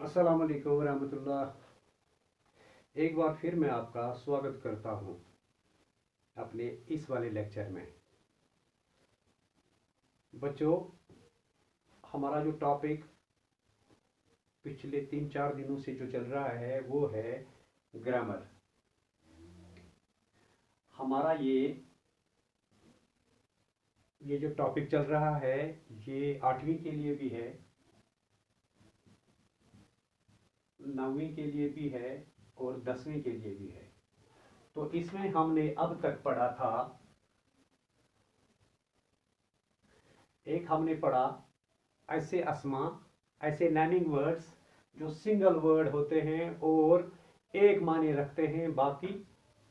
अस्सलाम वालेकुम रहमतुल्लाह। एक बार फिर मैं आपका स्वागत करता हूँ अपने इस वाले लेक्चर में। बच्चों, हमारा जो टॉपिक पिछले 3-4 दिनों से जो चल रहा है वो है ग्रामर। हमारा ये जो टॉपिक चल रहा है ये 8वीं के लिए भी है, 9वीं के लिए भी है और 10वीं के लिए भी है। तो इसमें हमने अब तक पढ़ा था, एक हमने पढ़ा ऐसे अस्मा, ऐसे नेमिंग वर्ड्स जो सिंगल वर्ड होते हैं और एक माने रखते हैं, बाकी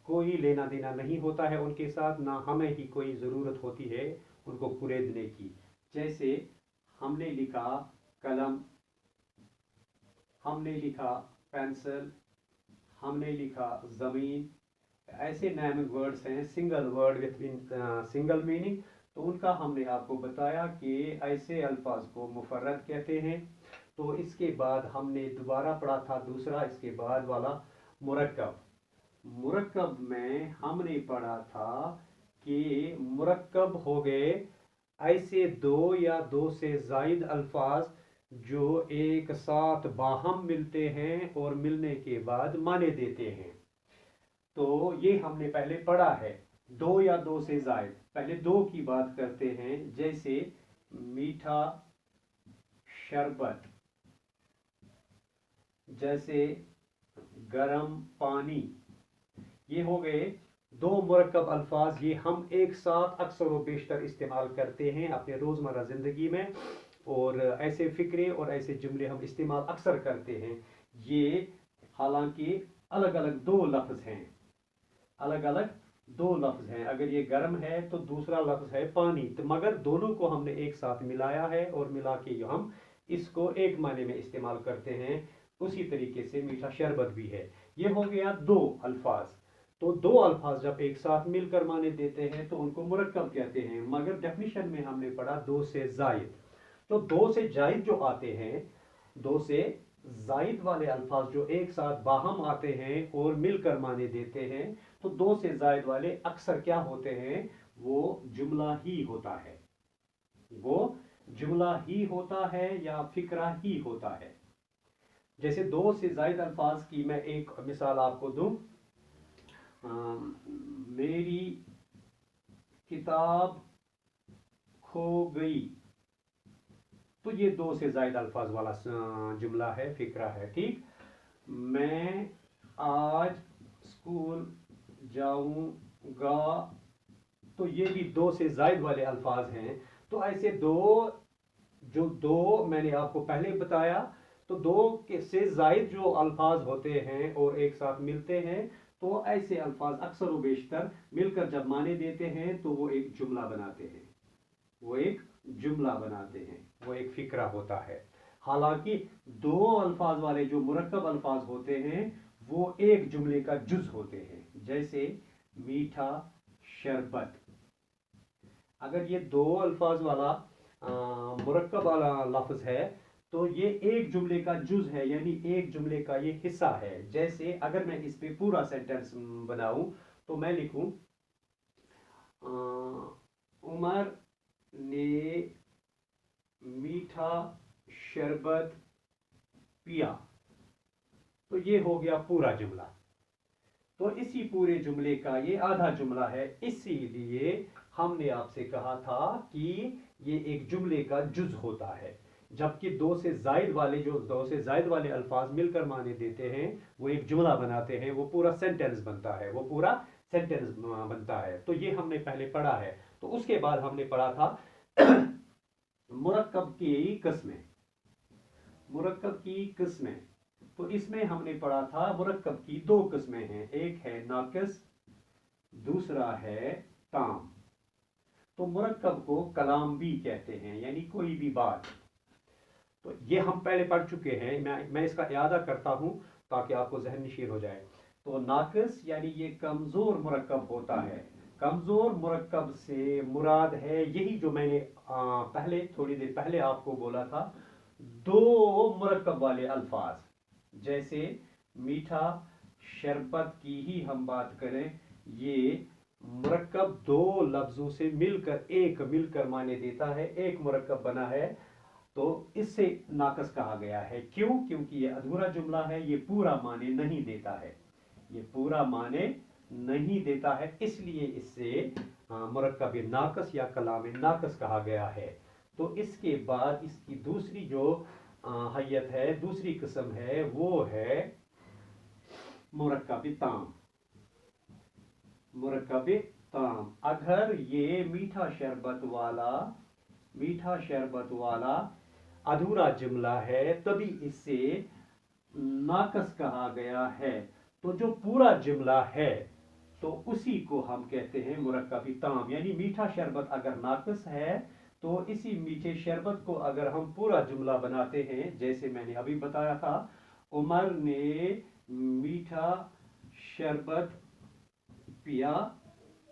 कोई लेना देना नहीं होता है उनके साथ, ना हमें ही कोई ज़रूरत होती है उनको कुरेदने की। जैसे हमने लिखा कलम, हमने लिखा पेंसिल, हमने लिखा ज़मीन। ऐसे नेमिंग वर्ड्स हैं single word with single meaning. तो उनका हमने आपको बताया कि ऐसे अल्फाज को मुफर्रद कहते हैं। तो इसके बाद हमने दोबारा पढ़ा था दूसरा, इसके बाद वाला मुरक्कब। मुरक्कब में हमने पढ़ा था कि मुरक्कब हो गए ऐसे दो या दो से जायद अल्फाज जो एक साथ बाहम मिलते हैं और मिलने के बाद माने देते हैं। तो ये हमने पहले पढ़ा है, दो या दो से जायद। पहले दो की बात करते हैं, जैसे मीठा शरबत, जैसे गरम पानी। ये हो गए दो मुरक्कब अल्फाज। ये हम एक साथ अक्सर व बेशतर इस्तेमाल करते हैं अपने रोज़मर्रा ज़िंदगी में, और ऐसे फ़िक्रे और ऐसे जुमले हम इस्तेमाल अक्सर करते हैं। ये हालांकि अलग अलग दो लफ्ज़ हैं, अलग अलग दो लफ्ज़ हैं। अगर ये गर्म है तो दूसरा लफ्ज़ है पानी, तो मगर दोनों को हमने एक साथ मिलाया है और मिला के हम इसको एक माने में इस्तेमाल करते हैं। उसी तरीके से मीठा शरबत भी है। ये हो गया दो अल्फाज। तो दो अल्फाज जब एक साथ मिलकर माने देते हैं तो उनको मुरक्कब कहते हैं। मगर डेफिनेशन में हमने पढ़ा दो से जायद। तो दो से जायद जो आते हैं, दो से जायद वाले अल्फाज जो एक साथ बाहम आते हैं और मिलकर माने देते हैं, तो दो से जायद वाले अक्सर क्या होते हैं, वो जुमला ही होता है। वो जुमला ही होता है या फिक्रा ही होता है। जैसे दो से जायद अल्फाज की मैं एक मिसाल आपको दूं, मेरी किताब खो गई। तो ये दो से जायद अल्फाज वाला जुमला है, फिक्रा है। ठीक, मैं आज स्कूल जाऊंगा। तो ये भी दो से जायद वाले अल्फाज हैं। तो ऐसे दो, जो दो मैंने आपको पहले बताया, तो दो के से जायद जो अल्फाज होते हैं और एक साथ मिलते हैं, तो ऐसे अल्फाज अक्सर व बेशतर मिलकर जब माने देते हैं तो वो एक जुमला बनाते हैं, वो एक जुमला बनाते हैं, वो एक फिक्रा होता है। हालांकि दो अल्फाज वाले जो मुरक्कब अल्फाज होते हैं वो एक जुमले का जुज होते हैं। जैसे मीठा शरबत, अगर ये दो अल्फाज वाला मुरक्कब वाला लफ्ज है तो ये एक जुमले का जुज है, यानी एक जुमले का ये हिस्सा है। जैसे अगर मैं इस पे पूरा सेंटेंस बनाऊं तो मैं लिखूं उमर ने मीठा शरबत पिया। तो ये हो गया पूरा जुमला। तो इसी पूरे जुमले का ये आधा जुमला है, इसीलिए हमने आपसे कहा था कि ये एक जुमले का जुज होता है। जबकि दो से जायद वाले, जो दो से जायद वाले अल्फाज मिलकर माने देते हैं, वो एक जुमला बनाते हैं, वो पूरा सेंटेंस बनता है, वो पूरा सेंटेंस बनता है। तो ये हमने पहले पढ़ा है। तो उसके बाद हमने पढ़ा था मुरक्कब की किस्में। मुरक्कब की किस्में, तो इसमें हमने पढ़ा था मुरक्कब की दो किस्में हैं, एक है नाकिस, दूसरा है ताम। तो मुरक्कब को कलाम भी कहते हैं, यानी कोई भी बात। तो ये हम पहले पढ़ चुके हैं, मैं इसका इयादा करता हूं ताकि आपको जहन नशीर हो जाए। तो नाकिस यानी ये कमजोर मुरक्कब होता है। कमजोर मुरक्कब से मुराद है यही जो मैंने पहले थोड़ी देर पहले आपको बोला था, दो मुरक्कब वाले अल्फाज, जैसे मीठा शरबत की ही हम बात करें, ये मुरक्कब दो लफ्जों से मिलकर माने देता है, एक मुरक्कब बना है, तो इससे नाकस कहा गया है। क्यों? क्योंकि ये अधूरा जुमला है, ये पूरा माने नहीं देता है, ये पूरा माने नहीं देता है, इसलिए इससे मुरक्कब नाकस या कलाम नाकस कहा गया है। तो इसके बाद इसकी दूसरी जो हैयत है, दूसरी किस्म है, वो है मुरक्कब ताम। मुरक्कब ताम, अगर ये मीठा शरबत वाला अधूरा जुमला है तभी इससे नाकस कहा गया है। तो जो पूरा जुमला है तो उसी को हम कहते हैं मुरक्कब ताम। यानी मीठा शरबत अगर नाकस है तो इसी मीठे शरबत को अगर हम पूरा जुमला बनाते हैं, जैसे मैंने अभी बताया था, उमर ने मीठा शरबत पिया,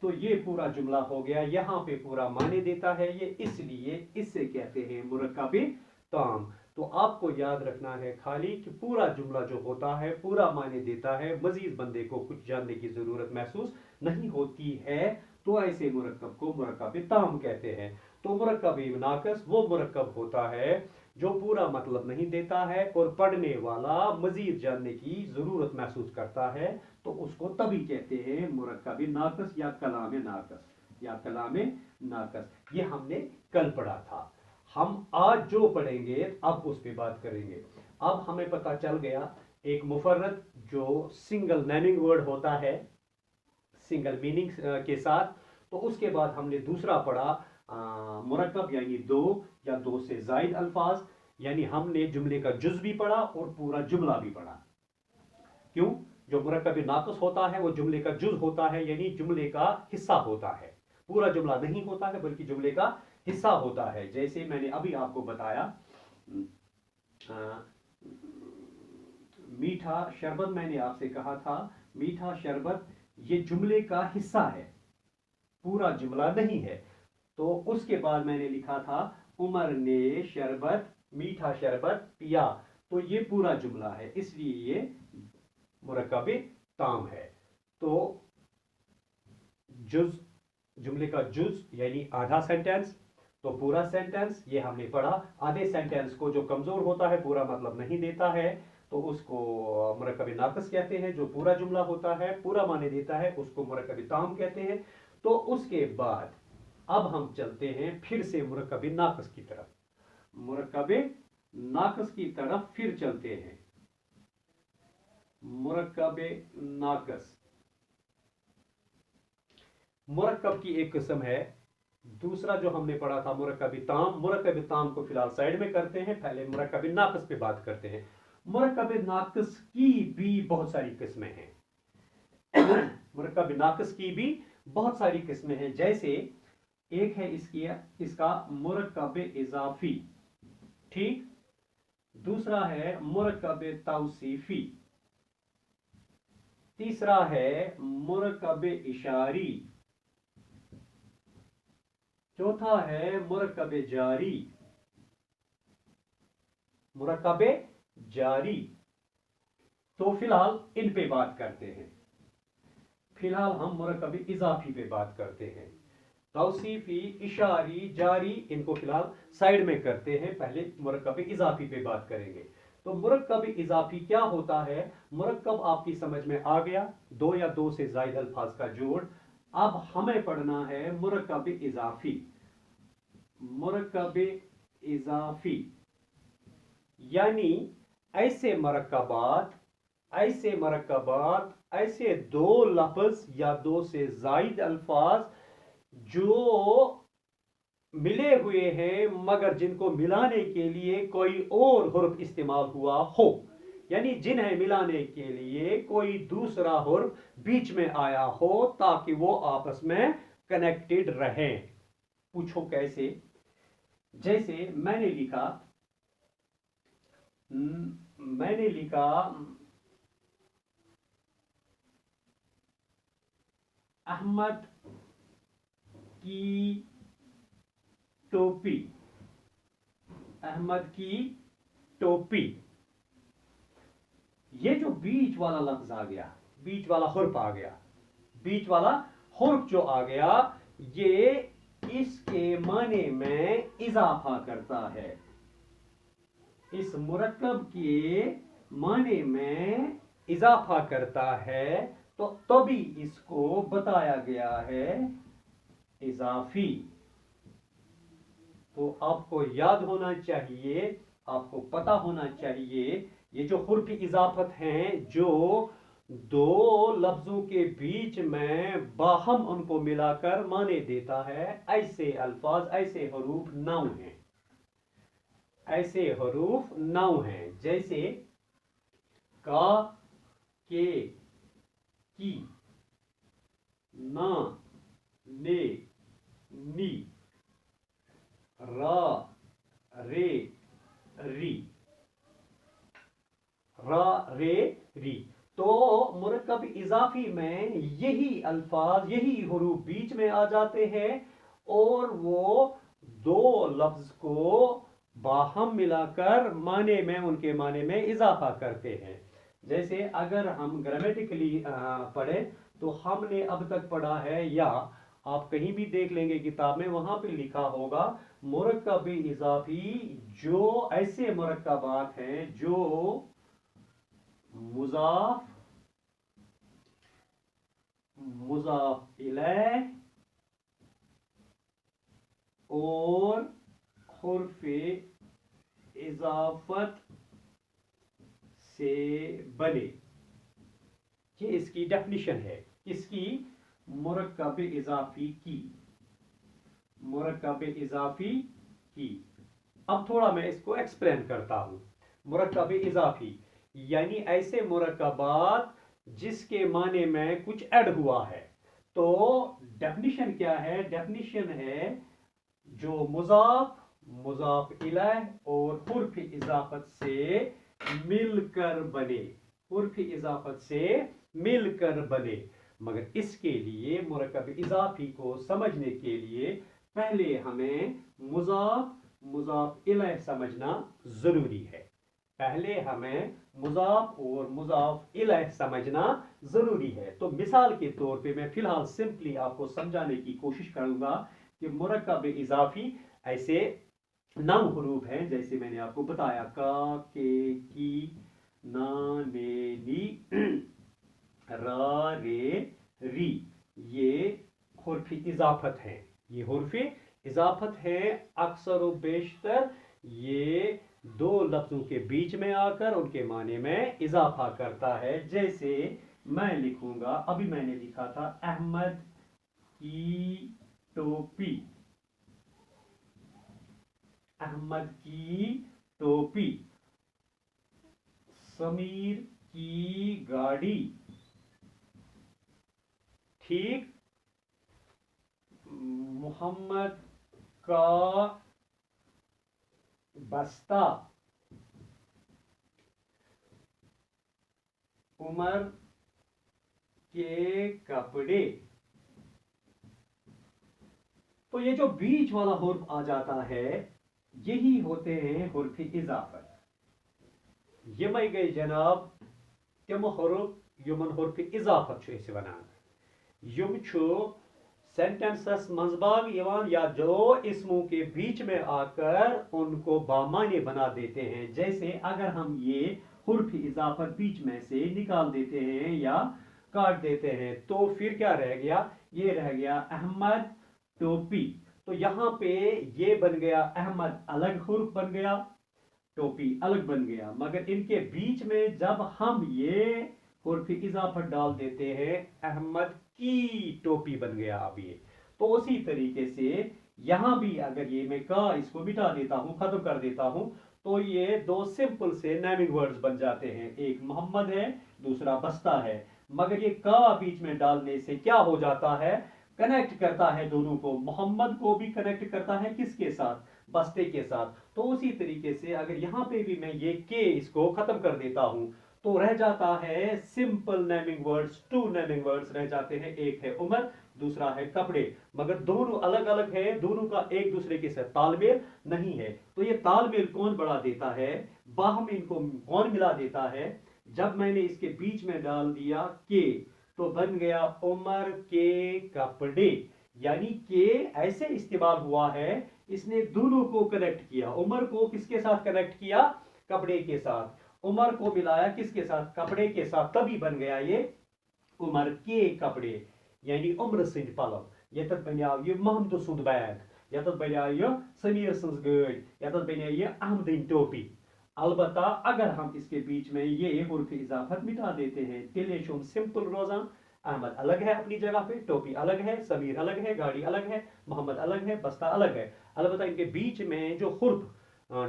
तो ये पूरा जुमला हो गया, यहां पे पूरा माने देता है ये, इसलिए इससे कहते हैं मुरक्कब ताम। तो आपको याद रखना है खाली कि पूरा जुमला जो होता है पूरा माने देता है, मजीद बंदे को कुछ जानने की जरूरत महसूस नहीं होती है, तो ऐसे मुरक्कब को मुरक्कब ताम कहते हैं। तो मुरक्कब नाकस वो मुरक्कब होता है जो पूरा मतलब नहीं देता है और पढ़ने वाला मजीद जानने की जरूरत महसूस करता है, तो उसको तभी कहते हैं मुरक्कब नाकस या कलाम नाकस। ये हमने कल पढ़ा था। हम आज जो पढ़ेंगे अब उस पे बात करेंगे। अब हमें पता चल गया एक मुफर्रद जो सिंगल नेमिंग वर्ड होता है, सिंगल मीनिंग के साथ। तो उसके बाद हमने दूसरा पढ़ा मुरक्कब यानी दो या दो से जायद अल्फाज, यानी हमने जुमले का जुज भी पढ़ा और पूरा जुमला भी पढ़ा। क्यों? जो मुरक्कब नाकस होता है वो जुमले का जुज होता है, यानी जुमले का हिस्सा होता है, पूरा जुमला नहीं होता है बल्कि जुमले का हिस्सा होता है। जैसे मैंने अभी आपको बताया मीठा शरबत, मैंने आपसे कहा था मीठा शरबत ये जुमले का हिस्सा है, पूरा जुमला नहीं है। तो उसके बाद मैंने लिखा था उमर ने मीठा शरबत पिया, तो ये पूरा जुमला है, इसलिए ये मुरक्कब ताम है। तो जुज, जुमले का जुज यानी आधा सेंटेंस, तो पूरा सेंटेंस ये हमने पढ़ा। आधे सेंटेंस को जो कमजोर होता है, पूरा मतलब नहीं देता है, तो उसको मुरक्कब नाकस कहते हैं। जो पूरा जुमला होता है, पूरा माने देता है, उसको मुरक्कब ताम कहते हैं। तो उसके बाद अब हम चलते हैं फिर से मुरक्कब नाकस की तरफ, मुरक्कब नाकस की तरफ फिर चलते हैं। मुरक्कब नाकस मुरक्कब की एक किस्म है। दूसरा जो हमने पढ़ा था मुरक्कब ताम, मुरक्कब ताम को फिलहाल साइड में करते हैं, पहले मुरक्कब नाकस पे बात करते हैं। मुरक्कब नाकस की भी बहुत सारी किस्में हैं। मुरक्कब नाकस की भी बहुत सारी किस्में हैं। जैसे एक है इसका मुरक्कब इजाफी, ठीक। दूसरा है मुरक्कब तौसीफी, तीसरा है मुरक्कब इशारी, चौथा है मुरक्कब जारी, मुरक्कब जारी। तो फिलहाल इन पे बात करते हैं। फिलहाल हम मुरक्कब इजाफी पे बात करते हैं। तौसीफी, इशारी, जारी, इनको फिलहाल साइड में करते हैं, पहले मुरक्कब इजाफी पे बात करेंगे। तो मुरक्कब इजाफी क्या होता है? मुरक्कब आपकी समझ में आ गया, दो या दो से जायद अल्फाज का जोड़। अब हमें पढ़ना है मुरक्कब इजाफी। मुरक्कब इजाफी यानी ऐसे मरकबात, ऐसे दो लफ्ज या दो से जायद अल्फाज जो मिले हुए हैं मगर जिनको मिलाने के लिए कोई और हुर्फ इस्तेमाल हुआ हो, यानी जिन्हें मिलाने के लिए कोई दूसरा हुर्फ बीच में आया हो ताकि वो आपस में कनेक्टेड रहें। पूछो कैसे? जैसे मैंने लिखा अहमद की टोपी, अहमद की टोपी। ये जो बीच वाला लफ्ज आ गया, बीच वाला हुर्फ आ गया, बीच वाला हुर्फ जो आ गया, ये इसके माने में इजाफा करता है। इस मुरक्कब के माने में इजाफा करता है, तो तभी इसको बताया गया है इजाफी। तो आपको याद होना चाहिए, आपको पता होना चाहिए, ये जो हुर्फ इजाफत हैं, जो दो लफ्जों के बीच में बाहम उनको मिलाकर माने देता है, ऐसे अल्फाज, ऐसे हरूफ नाउ हैं, ऐसे हरूफ नाउ हैं। जैसे का, के, की, ना, ने, नी, रा, रे, री, रा, रे, री। तो मुरक्कब इजाफी में यही अल्फाज, यही हुरूफ बीच में आ जाते हैं और वो दो लफ्ज को बाहम मिलाकर माने में, उनके माने में इजाफा करते हैं। जैसे अगर हम ग्रामेटिकली पढ़े तो हमने अब तक पढ़ा है, या आप कहीं भी देख लेंगे किताब में, वहां पे लिखा होगा मुरक्कब इजाफी जो ऐसे मुरक्कबात हैं जो मुजाफ, मुजाफ इलैह और हुर्फे इजाफत से बने। ये इसकी डेफिनेशन है, इसकी मुरक्कब इजाफी की, मुरक्कब इजाफी की। अब थोड़ा मैं इसको एक्सप्लेन करता हूं। मुरक्कब इजाफी यानी ऐसे मुरक्कबात जिसके माने में कुछ ऐड हुआ है। तो डेफिनेशन क्या है? डेफिनेशन है जो मुजाफ, मुजाफ इलैह और हुर्फ इजाफत से मिलकर बने, हुर्फ इजाफत से मिलकर बने। मगर इसके लिए मुरक्कब इजाफी को समझने के लिए पहले हमें मुजाफ, मुजाफ इलैह समझना जरूरी है। पहले हमें मुजाफ और मुजाफ इलैह समझना जरूरी है। तो मिसाल के तौर पे मैं फिलहाल सिंपली आपको समझाने की कोशिश करूंगा कि मुरक्कब इजाफी ऐसे 9 हुरूफ हैं, जैसे मैंने आपको बताया, का, के, की, ना, ने, नी, रा, रे, री। ये हुर्फ इजाफत हैं, ये हुर्फ इजाफत हैं। अक्सर व बेशतर ये दो लफ्जों के बीच में आकर उनके माने में इजाफा करता है। जैसे मैं लिखूंगा, अभी मैंने लिखा था अहमद की टोपी, अहमद की टोपी, समीर की गाड़ी, ठीक, मोहम्मद का बस्ता, उमर के कपड़े। तो ये जो बीच वाला हुर्फ आ जाता है, यही होते हैं हुर्फ इजाफत। यमई गई जनाब तम हुर्फ यमन हुर्फ इजाफत वनान। युम सेंटेंसस मंजबाग यवान, या जो इसमों के बीच में आकर उनको बामाने बना देते हैं। जैसे अगर हम ये हुर्फ इजाफत बीच में से निकाल देते हैं या काट देते हैं, तो फिर क्या रह गया? ये रह गया अहमद टोपी। तो यहां पे ये बन गया अहमद अलग हुर्फ बन गया, टोपी अलग बन गया। मगर इनके बीच में जब हम ये हुर्फ इजाफत डाल देते हैं, अहमद की टोपी बन गया अब ये। तो उसी तरीके से यहां भी अगर ये मैं का इसको मिटा देता हूं, खत्म कर देता हूं, तो ये दो सिंपल से नेमिंग वर्ड्स बन जाते हैं। एक मोहम्मद है, दूसरा बस्ता है। मगर ये का बीच में डालने से क्या हो जाता है? कनेक्ट करता है दोनों को। मोहम्मद को भी कनेक्ट करता है किसके साथ? बस्ते के साथ। तो उसी तरीके से अगर यहां पे भी मैं ये के इसको खत्म कर देता हूं, तो रह जाता है simple naming words, 2 naming words रह जाते हैं। एक है उमर, दूसरा है कपड़े। मगर दोनों अलग अलग है, दोनों का एक दूसरे के साथ तालमेल नहीं है। तो ये तालमेल कौन बढ़ा देता है? बाहम इनको कौन मिला देता है? जब मैंने इसके बीच में डाल दिया के, तो बन गया उमर के कपड़े। यानी के ऐसे इस्तेमाल हुआ है, इसने दोनों को कनेक्ट किया। उमर को किसके साथ कनेक्ट किया? कपड़े के साथ। उमर को मिलाया किसके साथ? कपड़े के साथ। तभी बन गया ये उमर के कपड़े, यानी उम्र सिंध पलव। यतत बनियाव ये महमद सुंद बैग, यतत बनियाव ये समीर सिंज गाड़ी, यतत बनियाव ये अहमदिन टोपी। अलबत्ता अगर हम इसके बीच में ये हुर्फ इजाफत मिटा देते हैं, तिले शुम सिंपल रोजान। अहमद अलग है अपनी जगह पे, टोपी अलग है, समीर अलग है, गाड़ी अलग है, मोहम्मद अलग है, बस्ता अलग है। अलबत्ता इनके बीच में जो हुर्फ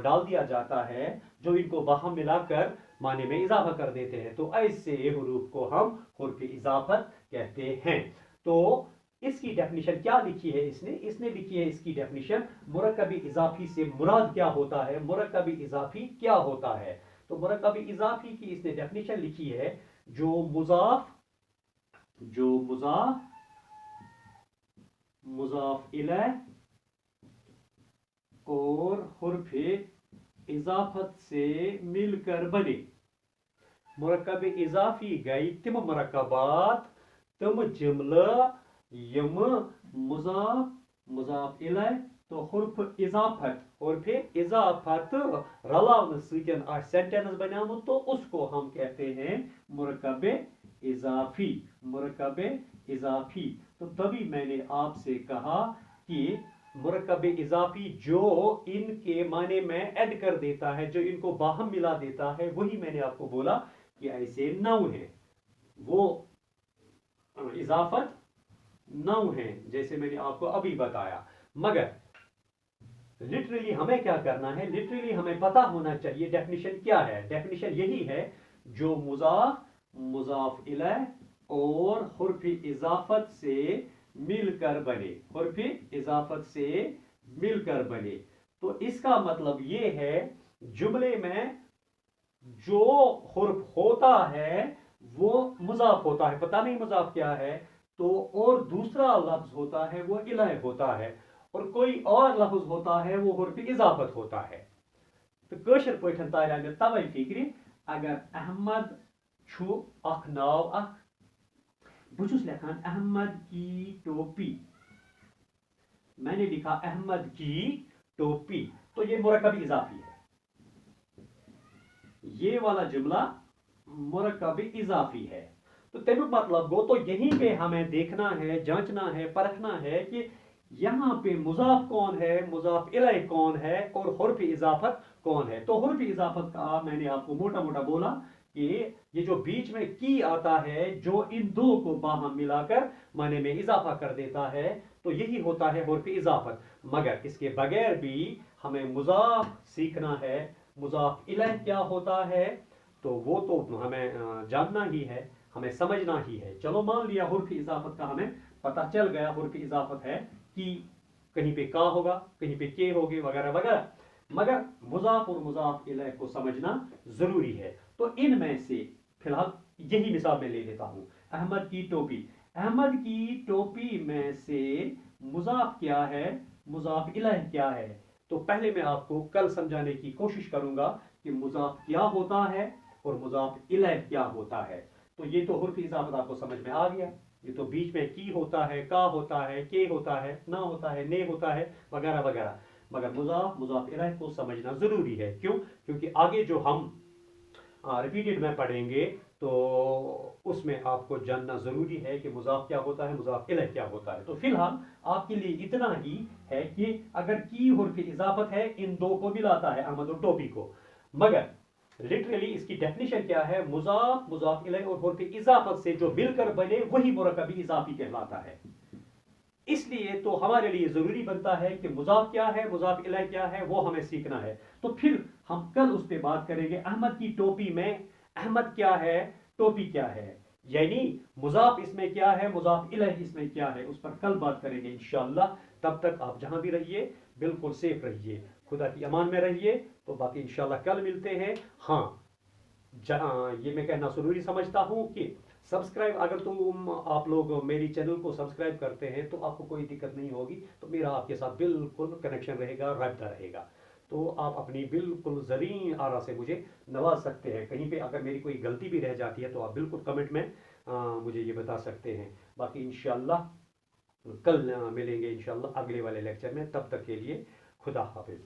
डाल दिया जाता है, जो इनको बाहम मिलाकर माने में इजाफा कर देते हैं, तो ऐसे हुरूफ को हम हुर्फ इजाफत कहते हैं। तो इसकी डेफिनेशन क्या लिखी है इसने लिखी है इसकी डेफिनेशन, मुरक्कबी इजाफी से मुराद क्या होता है, मुरक्कबी इजाफी क्या होता है। तो मुरक्कबी इजाफी की इसने डेफिनेशन लिखी है, जो मुजाफ इलैह और हुर्फ इजाफत से मिलकर बने। मुरक्कब इजाफी गई तिम मुरक्कबात, तिम जुमला यम मुजाफ इलैह तो हुर्फ इजाफत रलावन सतन आ सेंटेंस बनामुत, तो उसको हम कहते हैं मुरक्कब इजाफी। तो तभी मैंने आपसे कहा कि मुरक्कब इजाफी जो इनके माने में ऐड कर देता है, जो इनको बाहम मिला देता है, वही मैंने आपको बोला कि ऐसे नाउन है, वो इजाफत नाउन है, जैसे मैंने आपको अभी बताया। मगर लिटरली हमें क्या करना है, लिटरली हमें पता होना चाहिए डेफिनेशन क्या है। डेफिनेशन यही है, जो मुजाफ इलैह और हुर्फ इजाफत से मिलकर बने, हुर्फ इजाफत से मिलकर बने। तो इसका मतलब ये है, जुमले में जो हुर्फ होता है वो मुजाफ होता है, पता नहीं मुजाफ क्या है, तो और दूसरा लफ्ज होता है वो इलैह होता है, और कोई और लफ्ज होता है वो हुर्फ इजाफत होता है। तो कशर पठन तार मे तवे फिक्र, अगर अहमद छु अख नाव अख, बुझुस लिखान अहमद की टोपी, मैंने लिखा अहमद की टोपी, तो ये मुरक्कब इजाफी है, ये वाला जुमला मुरक्कब इजाफी है। तो तेनु मतलब गो, तो यहीं पे हमें देखना है, जांचना है, परखना है कि यहां पे मुजाफ कौन है, मुजाफ इलैह कौन है, और हुर्फ इजाफत कौन है। तो हुर्फ इजाफत का मैंने आपको मोटा मोटा बोला कि ये जो बीच में की आता है, जो इन दो को बाहम मिलाकर माने में इजाफा कर देता है, तो यही होता है हुर्फ इजाफत। मगर इसके बगैर भी हमें मुजाफ सीखना है, मुजाफ इलैह क्या होता है, तो वो तो हमें जानना ही है, हमें समझना ही है। चलो मान लिया हुर्फ इजाफत का हमें पता चल गया, हुर्फ इजाफत है कि कहीं पे का होगा, कहीं पे के होगे, वगैरह वगैरह। मगर मुजाफ और मुजाफ इलैह को समझना जरूरी है। तो इनमें से फिलहाल यही मिसाल मैं ले लेता हूं, अहमद की टोपी। अहमद की टोपी में से मुजाफ क्या है, मुजाफ इलैह क्या है। तो पहले मैं आपको कल समझाने की कोशिश करूंगा कि मुजाफ क्या होता है और मुजाफ इलैह क्या होता है। तो ये तो हुर्फ इजाफत आपको समझ में आ गया, ये तो बीच में की होता है, का होता है, के होता है, ना होता है, ने होता है, वगैरह वगैरह। मगर मुजाफ इलैह को समझना जरूरी है। क्यों? क्योंकि आगे जो हम रिपीटेड में पढ़ेंगे, तो उसमें आपको जानना जरूरी है कि मुजाफ क्या होता है, मुजाफ इलैह क्या होता है। तो फिलहाल आपके लिए इतना ही है कि अगर की हुर्फ इजाफत है, इन दो को मिलाता है, अहमद और टोपी को। मगर लिटरली इसकी डेफिनेशन क्या है, मुजाफ, मुजाफ इलैह और हुर्फ इजाफत से जो मिलकर बने वही मुरक्कब इजाफी कहलाता है। इसलिए तो हमारे लिए जरूरी बनता है कि मुजाफ क्या है, मुजाफ इलैह क्या है, वो हमें सीखना है। तो फिर हम कल उस पर बात करेंगे, अहमद की टोपी में अहमद क्या है, टोपी क्या है, यानी मुजाफ इसमें क्या है, मुजाफ इलैह इसमें क्या है, उस पर कल बात करेंगे इंशाअल्लाह। तब तक आप जहां भी रहिए बिल्कुल सेफ रहिए, खुदा की अमान में रहिए। तो बाकी इंशाअल्लाह कल मिलते हैं। हाँ, ये मैं कहना जरूरी समझता हूं कि सब्सक्राइब, अगर आप लोग मेरी चैनल को सब्सक्राइब करते हैं तो आपको कोई दिक्कत नहीं होगी, तो मेरा आपके साथ बिल्कुल कनेक्शन रहेगा, राब्ता रहेगा। तो आप अपनी बिल्कुल ज़रीन आरा से मुझे नवाज सकते हैं। कहीं पे अगर मेरी कोई गलती भी रह जाती है तो आप बिल्कुल कमेंट में मुझे ये बता सकते हैं। बाकी इंशाल्लाह कल मिलेंगे इंशाल्लाह अगले वाले लेक्चर में, तब तक के लिए खुदा हाफिज़।